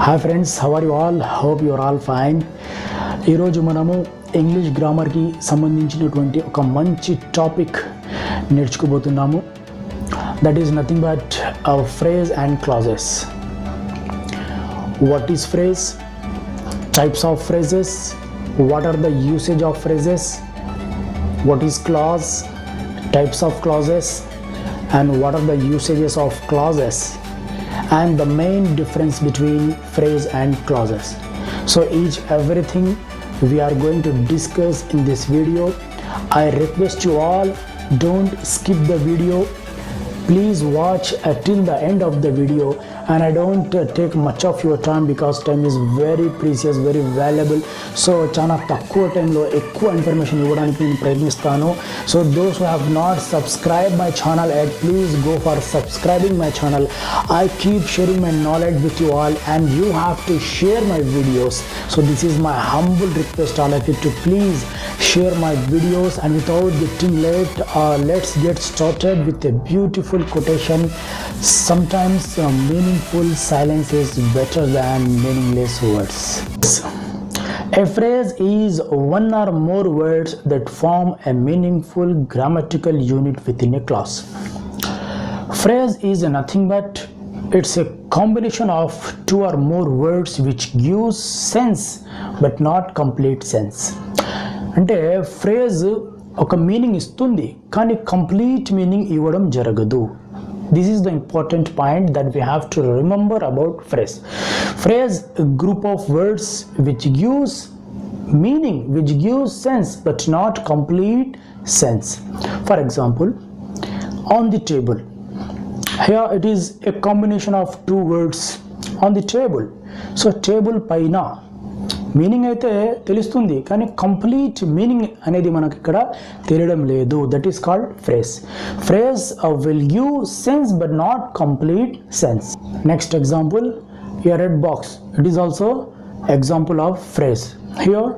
Hi friends, how are you all? Hope you are all fine. ఈరోజు మనము English గ్రామర్కి సంబంధించినటువంటి ఒక మంచి టాపిక్ నేర్చుకోబోతున్నాము. That is nothing but phrase and clauses. What is phrase? Types of phrases. What are the usage of phrases? What is clause? Types of clauses and what are the usages of clauses and the main difference between phrase and clauses. So everything we are going to discuss in this video. I request you all, don't skip the video. Please watch till the end of the video, and I don't take much of your time because time is very precious, very valuable. So చాలా తక్కువ టైంలో ఎక్కువ information ఇవ్వడానికి నేను ప్రయత్నిస్తాను. So those who have not subscribed my channel yet, please go for subscribing my channel. I keep sharing my knowledge with you all, and you have to share my videos. So this is my humble request all of you to please share my videos. And without getting late, let's get started with a beautiful quotation. Sometimes meaningful silence is better than meaningless words. A phrase is one or more words that form a meaningful grammatical unit within a clause. Phrase is nothing but it's a combination of two or more words which gives sense but not complete sense. అంటే phrase ఒక meaning ఇస్తుంది కానీ complete meaning ఇవ్వడం జరగదు. This is the important point that we have to remember about phrase. Phrase, a group of words which gives meaning, which gives sense but not complete sense. For example, on the table. Here it is a combination of two words, on the table. So table paina meaning అయితే తెలుస్తుంది కానీ complete meaning అనేది మనకి ఇక్కడ తెలియడం లేదు. That is called phrase. Phrase will give sense but not complete sense. Next example, a red box. It is also example of phrase. Here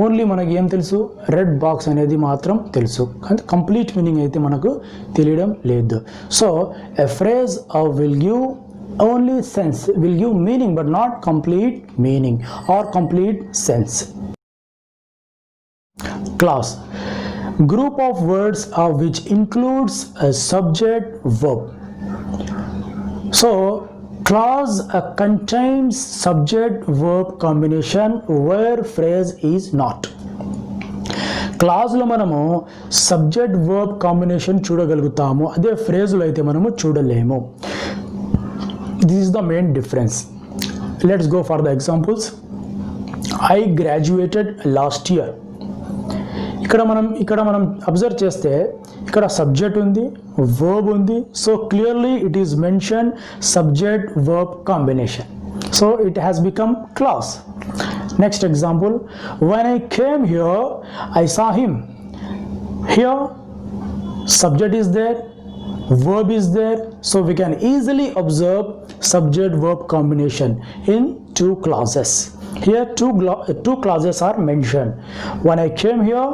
only మనకి ఏం తెలుసు? రెడ్ బాక్స్ అనేది మాత్రం తెలుసు కానీ కంప్లీట్ మీనింగ్ అయితే మనకు తెలియడం లేదు. So a phrase will give only sense, will give meaning but not complete meaning or complete sense. Clause, group of words which includes a subject verb. So clause contains subject verb combination where phrase is not. క్లాజ్లో మనము subject verb combination చూడగలుగుతాము, అదే ఫ్రేజ్లో అయితే మనము చూడలేము. This is the main difference. Let's go for the examples. I graduated last year. ఇక్కడ మనం observe చేస్తే ఇక్కడ సబ్జెక్ట్ ఉంది, వర్బ్ ఉంది. So clearly it is mention subject verb combination. So it has become class. Next example, when I came here I saw him. Here subject is there, verb is there, so we can easily observe subject verb combination in two clauses. Here two clauses are mentioned. When I came here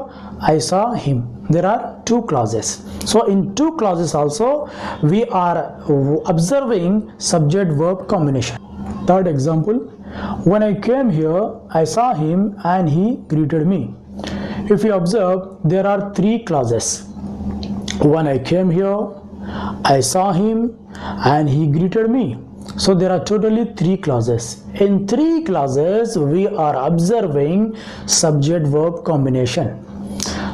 I saw him. There are two clauses. So in two clauses also we are observing subject verb combination. Third example, when I came here I saw him and he greeted me. If you observe, there are three clauses. When I came here I saw him and he greeted me. So there are totally three clauses. In three clauses we are observing subject verb combination.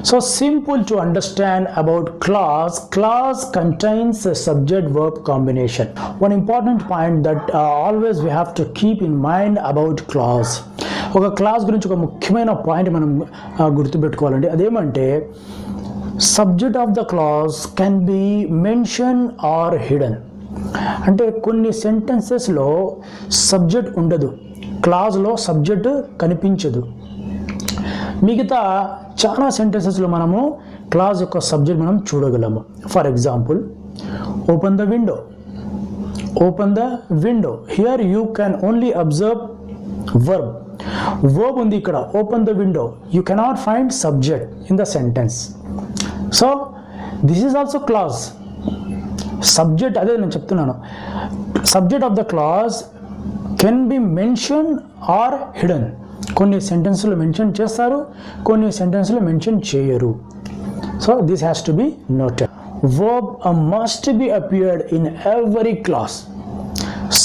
So simple to understand about clause. Clause contains a subject verb combination. One important point that always we have to keep in mind about clause. ఒక clause గురించి ఒక ముఖ్యమైన point మనం గుర్తుపెట్టుకోవాలండి. అదేమంటే subject of the clause can be mention or hidden. అంటే కొన్ని సెంటెన్సెస్లో subject ఉండదు, క్లాజ్లో సబ్జెక్ట్ కనిపించదు. మిగతా చాలా సెంటెన్సెస్లో మనము క్లాజ్ యొక్క సబ్జెక్ట్ మనం చూడగలము. For example, open the window. Open the window. Here you can only observe verb. Verb ఉంది ఇక్కడ, open the window. You cannot find subject in the sentence. So this is also clause. Subject అదే నేను చెప్తున్నాను. Subject of the clause can be mention or hidden. కొన్ని సెంటెన్స్లో mention చేస్తారు, కొన్ని సెంటెన్స్లో మెన్షన్ చేయరు. So this has to be noted. Verb must be appeared in every class.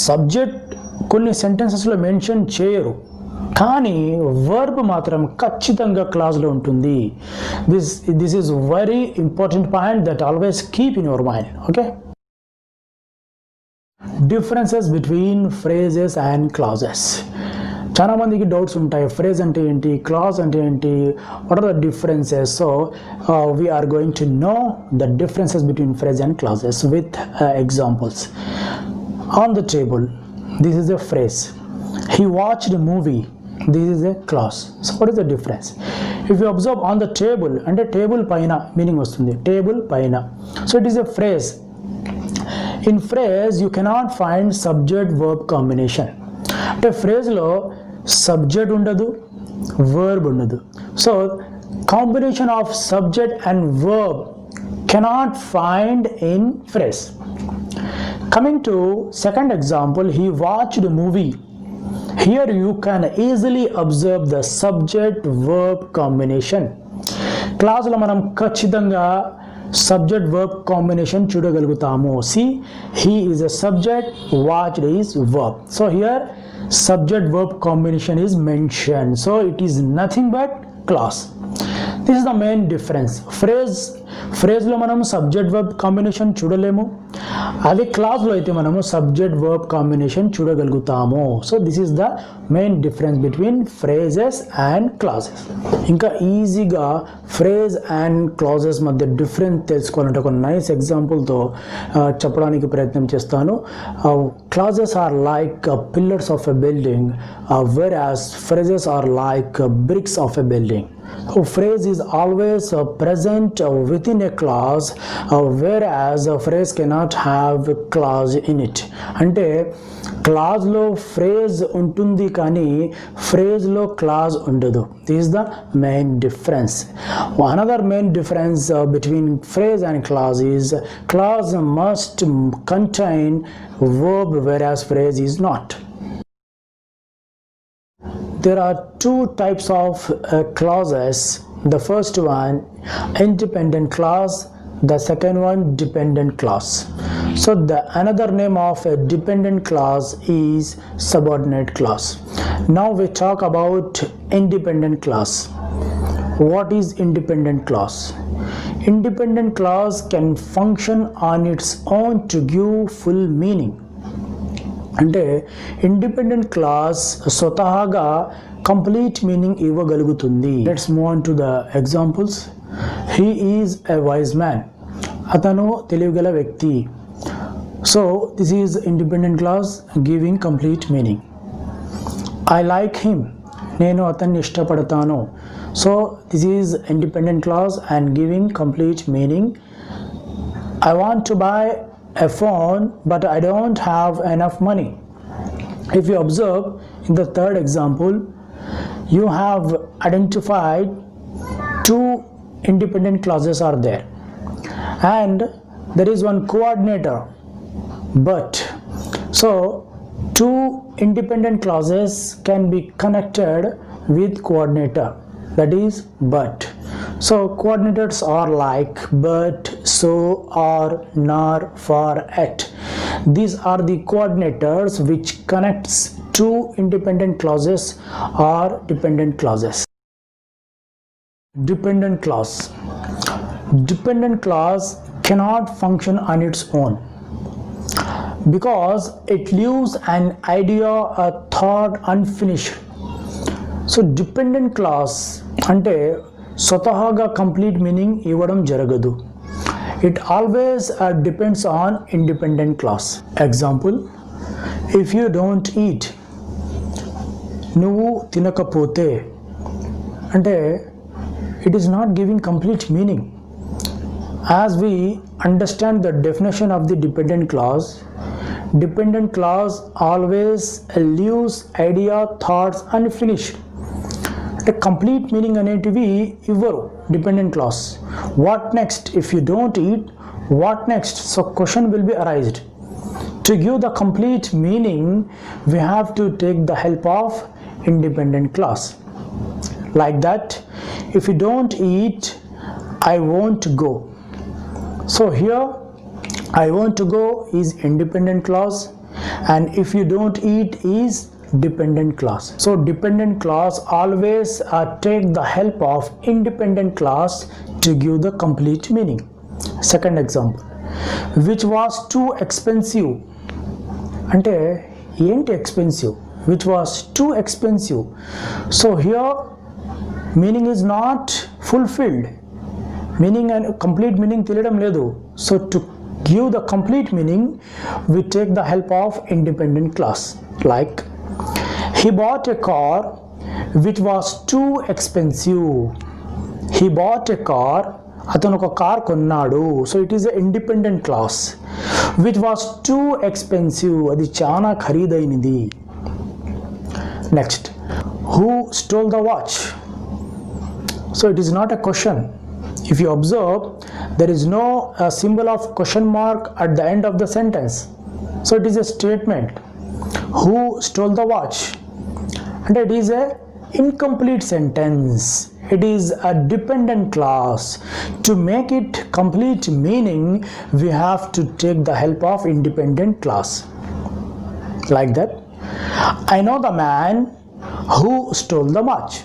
Subject కొన్ని సెంటెన్సెస్లో మెన్షన్ చేయరు, కానీ వర్బ్ మాత్రం ఖచ్చితంగా క్లాస్లో ఉంటుంది. This is very important point that always keep in your mind. Okay, differences between phrases and clauses. చాలా మందికి doubts ఉంటాయి, ఫ్రేజ్ అంటే ఏంటి, క్లాజ్ అంటే ఏంటి, what are the differences. So we are going to know the differences between phrase and clauses with examples. On the table, this is a phrase. He watched a movie, this is a clause. So what is the difference? If you observe on the table, అంటే table పైన meaning వస్తుంది, table పైన. So it is a phrase. In phrase you cannot find subject verb combination. అంటే phrase-లో subject ఉండదు, verb ఉండదు. So combination of subject and verb cannot find in phrase. Coming to second example, he watched a movie. Here you can easily observe the subject verb combination. క్లాస్లో మనం ఖచ్చితంగా subject verb combination చూడగలుగుతాము. See, he is a subject, watched is verb. So here subject verb combination is mentioned. So it is nothing but clause. This is the main difference. ఫ్రేజ్లో మనం subject verb combination చూడలేము, అదే క్లాజ్లో అయితే మనము subject verb combination చూడగలుగుతాము. So this is the main difference between phrases and clauses. ఇంకా ఈజీగా ఫ్రేజ్ అండ్ క్లాజెస్ మధ్య డిఫరెన్స్ తెలుసుకోవాలంటే ఒక నైస్ ఎగ్జాంపుల్తో చెప్పడానికి ప్రయత్నం చేస్తాను. Clauses are like pillars of a building, whereas phrases are like bricks of a building. So phrase is always present within a clause, whereas a phrase cannot have a clause in it. అంటే క్లాజ్లో phrase ఉంటుంది కానీ ఫ్రేజ్లో clause ఉండదు. This is the main difference. Another main difference between phrase and clause is clause must contain verb, whereas phrase is not. There are two types of clauses. The first one, independent clause. The second one, dependent clause. So the another name of a dependent clause is subordinate clause. Now we talk about independent clause. What is independent clause? Independent clause can function on its own to give full meaning. అంటే independent clause స్వతహాగా complete meaning ఇవ్వగలుగుతుంది. Let's move on to the examples. He is a wise man. అతను తెలివిగల వ్యక్తి. So this is independent clause giving complete meaning. I like him. నేను అతన్ని ఇష్టపడతాను. So this is independent clause and giving complete meaning. I want to buy a phone but I don't have enough money. If you observe in the third example, you have identified two independent clauses are there and there is one coordinator but. So two independent clauses can be connected with coordinator, that is but. So coordinators are like but, so, or, nor, for, at. These are the coordinators which connects two independent clauses or dependent clauses. Dependent clause. Dependent clause cannot function on its own because it leaves an idea, a thought unfinished. So dependent clause అంటే స్వతహాగా complete meaning ఇవ్వడం జరగదు. It always depends on independent class. Example, if you don't eat, నువ్వు తినకపోతే అంటే it is not giving complete meaning. As we understand the definition of the dependent class always leaves idea, thoughts unfinished. అంటే complete meaning అనేటివి ఇవ్వరు dependent class. What next? If you don't eat, what next? So question will be arised. To give the complete meaning, we have to take the help of independent clause. Like that, if you don't eat, I won't go. So here, I want to go is independent clause, and if you don't eat is dependent clause. So dependent clause always take the help of independent clause to give the complete meaning. Second example, which was too expensive. అంటే ఏంటి expensive? Which was too expensive. So here meaning is not fulfilled. Meaning and complete meaning తెలియడం లేదు. So to give the complete meaning, we take the help of independent clause. Like, he bought a car which was too expensive. He bought a car, అతను ఒక car కొన్నాడు. So it is a independent class. Which was too expensive, అది చాలా ఖరీదైనది. Next, who stole the watch. So it is not a question. If you observe, there is no symbol of question mark at the end of the sentence. So it is a statement. Who stole the watch? And it is a incomplete sentence. It is a dependent clause. To make it complete meaning, we have to take the help of independent clause. Like that. I know the man who stole the watch.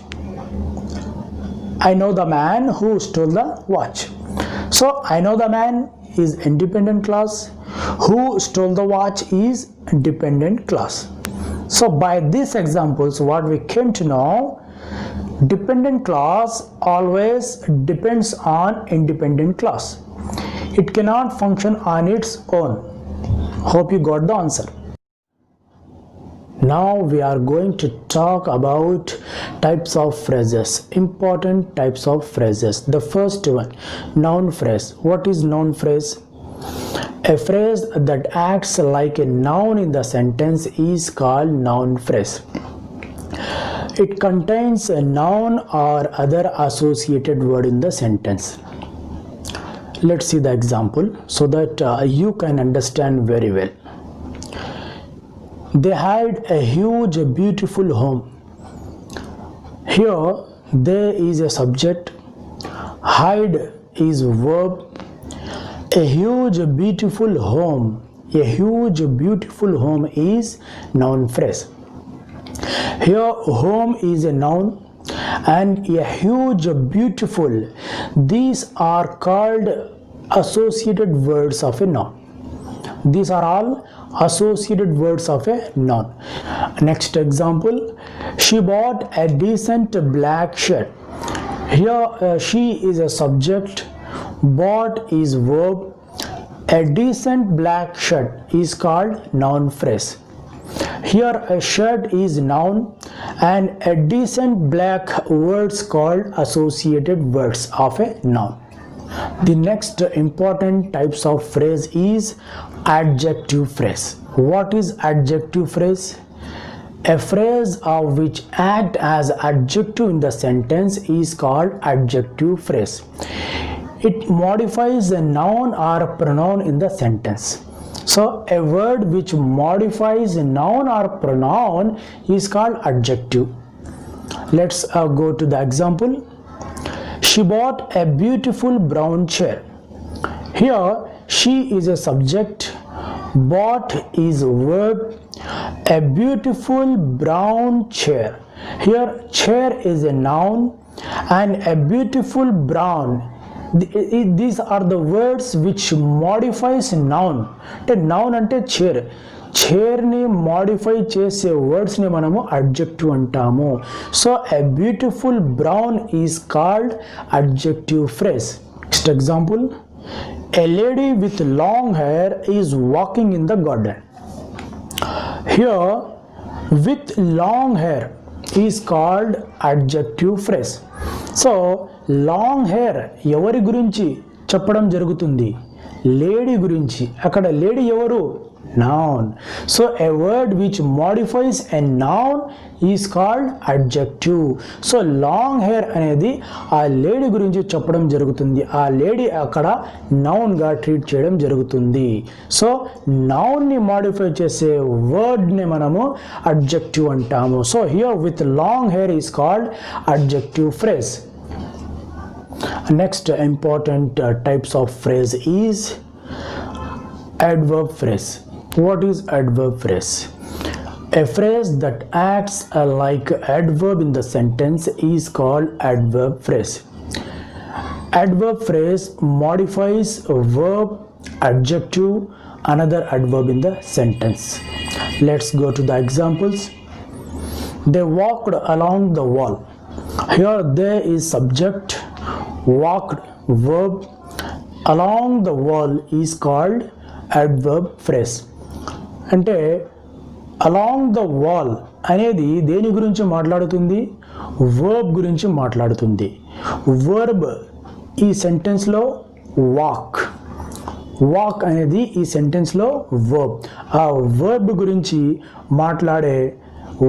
I know the man who stole the watch. So I know the man is independent clause. Who stole the watch is dependent clause. So by these examples, what we came to know, dependent clause always depends on independent clause. It cannot function on its own. Hope you got the answer. Now we are going to talk about types of phrases, important types of phrases. The first one, noun phrase. What is noun phrase? A phrase that acts like a noun in the sentence is called noun phrase. It contains a noun or other associated word in the sentence. Let's see the example so that you can understand very well. They had a huge, beautiful home. Here, there is a subject. Hide is verb. A huge, beautiful home. A huge, beautiful home is noun phrase. Here, home is a noun and a huge, beautiful. These are called associated words of a noun. These are all associated words of a noun. Next example, she bought a decent black shirt. Here she is a subject, bought is verb, a decent black shirt is called noun phrase. Here a shirt is noun and a decent black words called associated words of a noun. The next important types of phrase is adjective phrase. What is adjective phrase? A phrase of which act as adjective in the sentence is called adjective phrase. It modifies a noun or a pronoun in the sentence. So a word which modifies a noun or pronoun is called adjective. Let's go to the example. She bought a beautiful brown chair. Here she is a subject, bought is verb, a beautiful brown chair. Here chair is a noun and a beautiful brown. These are the words which modifies noun. Noun ante chair. చైర్ని modify చేసే వర్డ్స్ని మనము adjective అంటాము. So a beautiful brown is called adjective phrase. Next example, a lady with long hair is walking in the garden. Here with long hair is called adjective phrase. So long hair ఎవరి గురించి చెప్పడం జరుగుతుంది? Lady గురించి. అక్కడ lady ఎవరు? Noun. So a word which modifies a noun is called adjective. So long hair అనేది ఆ lady గురించి చెప్పడం జరుగుతుంది. ఆ లేడీ అక్కడ నౌన్గా ట్రీట్ చేయడం జరుగుతుంది. సో నౌన్ని మాడిఫై చేసే వర్డ్ని మనము అడ్జెక్టివ్ అంటాము. So here with long hair is called adjective phrase. Next important types of phrase is adverb phrase. What is adverb phrase? A phrase that acts like adverb in the sentence is called adverb phrase. Adverb phrase modifies a verb, adjective, another adverb in the sentence. Let's go to the examples. They walked along the wall. Here there is subject, walked verb, along the wall is called adverb phrase. అంటే along the wall అనేది దేని గురించి మాట్లాడుతుంది? Verb గురించి మాట్లాడుతుంది. Verb ఈ సెంటెన్స్లో walk, walk అనేది ఈ సెంటెన్స్లో వర్బ్. ఆ వర్బ్ గురించి మాట్లాడే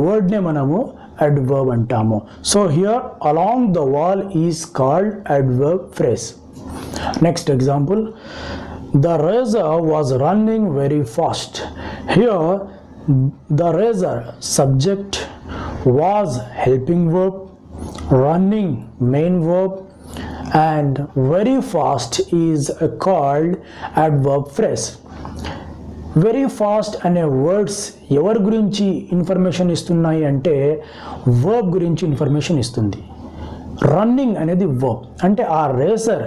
వర్డ్నే మనము adverb అంటాము. So here along the wall is called adverb phrase. Next example, the racer was running very fast. Here the racer subject, was helping verb, running main verb, and very fast is called adverb phrase. Very fast అనే words ఎవరి గురించి information ఇస్తున్నాయి అంటే verb గురించి information ఇస్తుంది. Running అనేది verb. అంటే ఆ రేసర్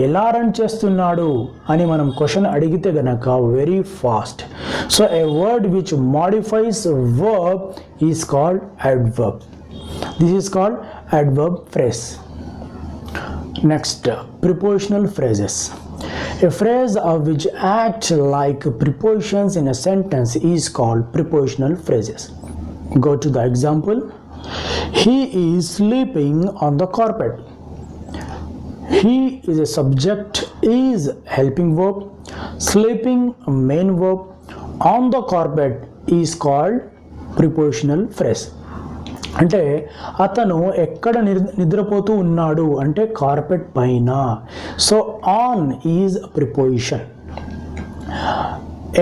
ఎలా రన్ చేస్తున్నాడు అని మనం క్వశ్చన్ అడిగితే గనక very fast. So A word which modifies verb is called adverb. This is called adverb phrase. Next prepositional phrases. A phrase which acts like prepositions in a sentence is called prepositional phrases. Go to the example. He is sleeping on the carpet. He is a subject, is helping verb, sleeping main verb, on the carpet is called prepositional phrase. అంటే అతను ఎక్కడ నిద్రపోతూ ఉన్నాడు అంటే carpet పైన. So on is preposition.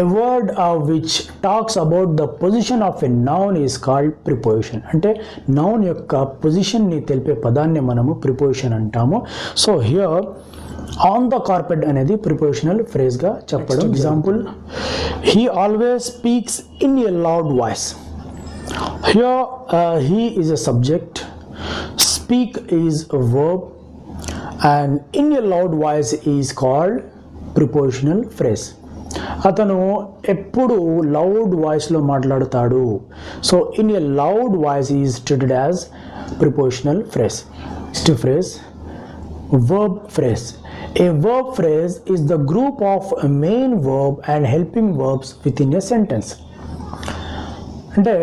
A word which talks about the position of a noun is called preposition. అంటే noun యొక్క పొజిషన్ని తెలిపే పదాన్ని మనము ప్రిపోజిషన్ అంటాము. So here on the carpet అనేది ప్రిపోజిషనల్ ఫ్రేజ్గా చెప్పడం. Example, he always speaks in a loud voice. Here he is a subject, speak is a verb, and in a loud voice is called prepositional phrase. అతను ఎప్పుడు loud వాయిస్లో మాట్లాడుతాడు. So in a loud voice is treated as prepositional phrase. Next phrase verb phrase. A verb phrase is the group of main verb and helping verbs within a sentence. అంటే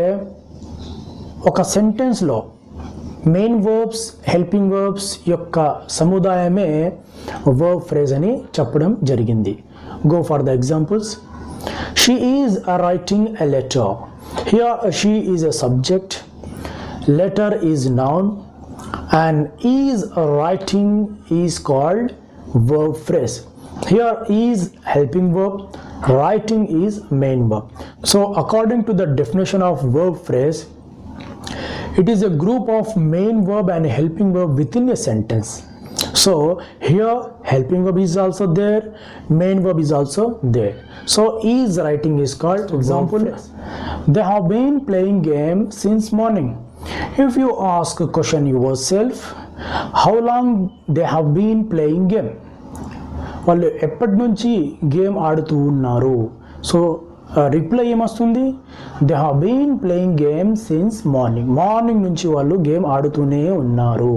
ఒక సెంటెన్స్లో main verbs helping verbs యొక్క సముదాయమే verb phrase అని చెప్పడం జరిగింది. Go for the examples. She is writing a letter. Here she is a subject, letter is noun, and is writing is called verb phrase. Here is helping verb, writing is main verb. So according to the definition of verb phrase, it is a group of main verb and helping verb within a sentence. So here helping verb is also there, main verb is also there. So is writing is called. Example, they have been playing game since morning. If you ask a question yourself, how long they have been playing game? వాళ్ళు ఎప్పటి నుంచి game ఆడుతూ ఉన్నారు. So reply ఏమొస్తుంది? They have been playing game since morning. Morning నుంచి వాళ్ళు game ఆడుతూనే ఉన్నారు.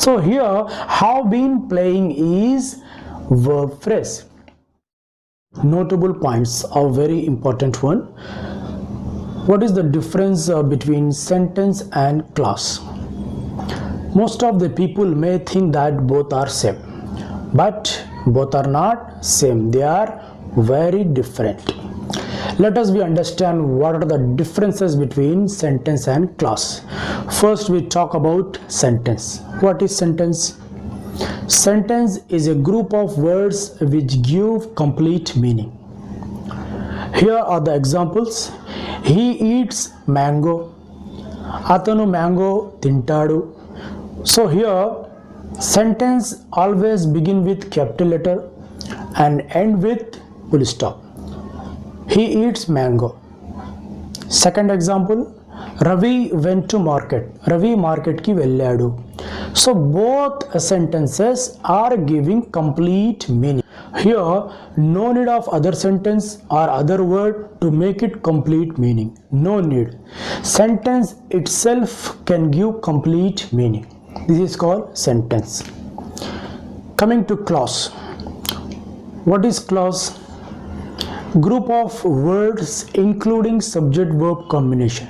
So here have been playing is verb phrase. Notable points are very important one. What is the difference between sentence and clause? Most of the people may think that both are same, but Both are not same. They are very different. Let us understand what are the differences between sentence and clause. First, we talk about sentence. What is sentence? Sentence is a group of words which give complete meaning. Here are the examples. He eats mango. Atanu mango tintadu. So here sentence always begin with capital letter and end with full stop. He eats mango. Second example, Ravi went to market. Ravi market ki velladu. So both sentences are giving complete meaning. Here no need of other sentence or other word to make it complete meaning. No need. Sentence itself can give complete meaning. This is called sentence. Coming to clause. What is clause? Group of words including subject verb combination.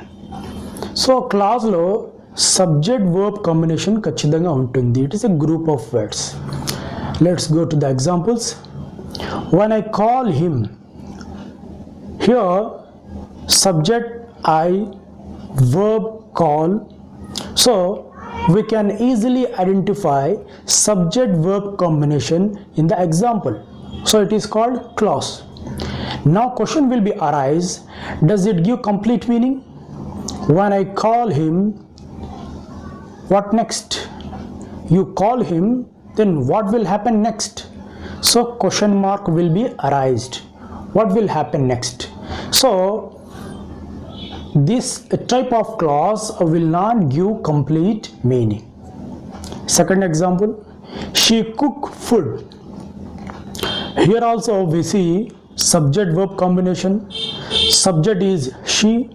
So clause lo subject verb combination ఖచ్చితంగా ఉంటుంది. It is a group of words. Let's go to the examples. When I call him, here subject I, verb call. So we can easily identify subject verb combination in the example. So it is called clause. Now question will be arise, does it give complete meaning? When I call him, what next? You call him, then what will happen next? So question mark will be arised. What will happen next? So this type of clause will not give complete meaning. Second example, she cook food. Here also we see subject verb combination. Subject is she,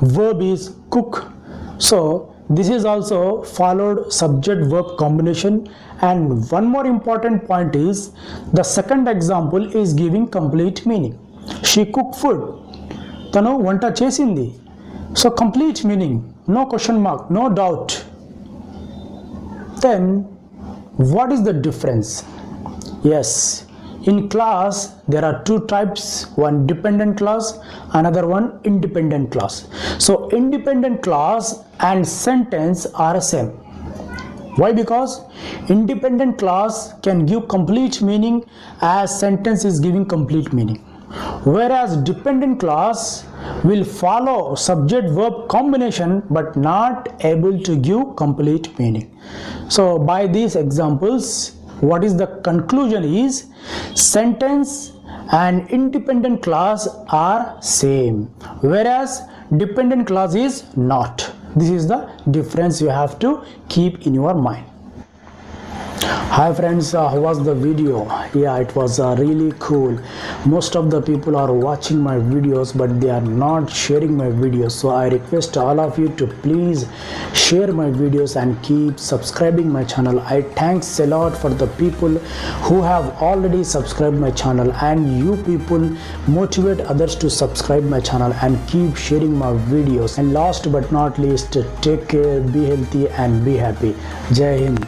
verb is cook. So this is also followed subject verb combination. And one more important point is the second example is giving complete meaning. She cook food. Tanu vanta chesindi. So complete meaning, no question mark, no doubt. Then what is the difference? Yes, in clause there are two types, one dependent clause, another one independent clause. So independent clause and sentence are same. Why? Because independent clause can give complete meaning as sentence is giving complete meaning, whereas dependent clause will follow subject verb combination but not able to give complete meaning. So by these examples, what is the conclusion is sentence and independent clause are same, whereas dependent clause is not. This is the difference you have to keep in your mind. Hi friends, how was the video? Yeah, it was really cool. Most of the people are watching my videos but they are not sharing my videos, so I request all of you to please share my videos and keep subscribing my channel. I thanks a lot for the people who have already subscribed my channel, and you people motivate others to subscribe my channel and keep sharing my videos. And last but not least, take care, be healthy and be happy. Jai Hind.